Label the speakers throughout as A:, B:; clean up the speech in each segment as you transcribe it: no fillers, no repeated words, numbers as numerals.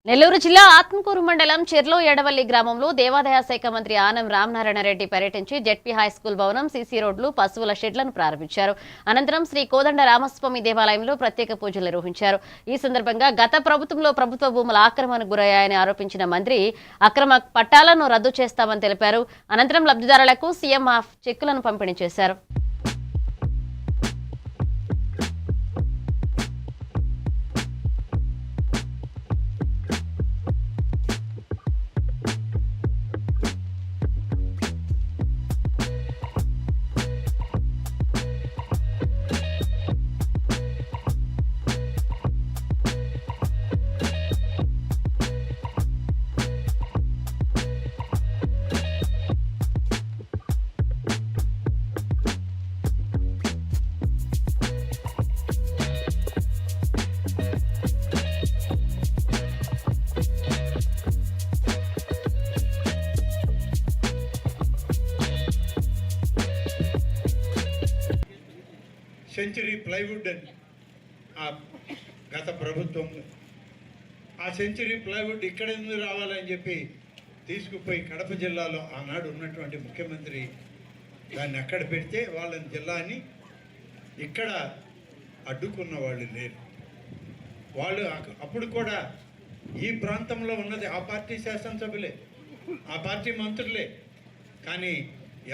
A: నెల్లూరు జిల్లా ఆత్మకూరు మండలం చెర్లో ఎడవల్లి గ్రామంలో దేవాదాయ శాఖ మంత్రి ఆనం రామనారాయణ రెడ్డి పర్యటించి జెడ్పీ హైస్కూల్ భవనం, సీసీ రోడ్లు, పశువుల షెడ్లను ప్రారంభించారు. అనంతరం శ్రీ కోదండ రామస్వామి దేవాలయంలో ప్రత్యేక పూజలు నిర్వహించారు. ఈ సందర్భంగా గత ప్రభుత్వంలో ప్రభుత్వ భూముల ఆక్రమణకు గురయ్యాయని ఆరోపించిన మంత్రి అక్రమ పట్టాలను రద్దు చేస్తామని తెలిపారు. అనంతరం లబ్ధిదారులకు సీఎం చెక్కులను పంపిణీ చేశారు.
B: సెంచరీ ప్లైవుడ్ అని గత ప్రభుత్వం ఆ సెంచరీ ప్లైవుడ్ ఇక్కడ ఎందుకు రావాలని చెప్పి తీసుకుపోయి కడప జిల్లాలో ఆనాడు ఉన్నటువంటి ముఖ్యమంత్రి దాన్ని అక్కడ పెడితే వాళ్ళని జిల్లాని ఇక్కడ అడ్డుకున్న వాళ్ళు లేరు. వాళ్ళు అప్పుడు కూడా ఈ ప్రాంతంలో ఉన్నది ఆ పార్టీ శాసనసభ్యులే, ఆ పార్టీ మంత్రులే, కానీ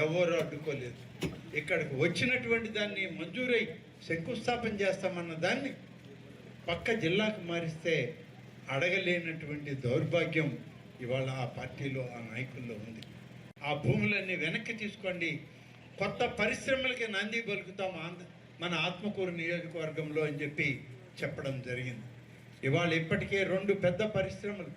B: ఎవరు అడ్డుకోలేదు. ఇక్కడికి వచ్చినటువంటి దాన్ని మంజూరై శంకుస్థాపన చేస్తామన్న దాన్ని పక్క జిల్లాకు మారిస్తే అడగలేనటువంటి దౌర్భాగ్యం ఇవాళ ఆ పార్టీలో, ఆ నాయకుల్లో ఉంది. ఆ భూములన్నీ వెనక్కి తీసుకోండి, కొత్త పరిశ్రమలకి నాంది పలుకుతాం మన ఆత్మకూరు నియోజకవర్గంలో అని చెప్పి చెప్పడం జరిగింది. ఇవాళ ఇప్పటికే 2 పెద్ద పరిశ్రమలు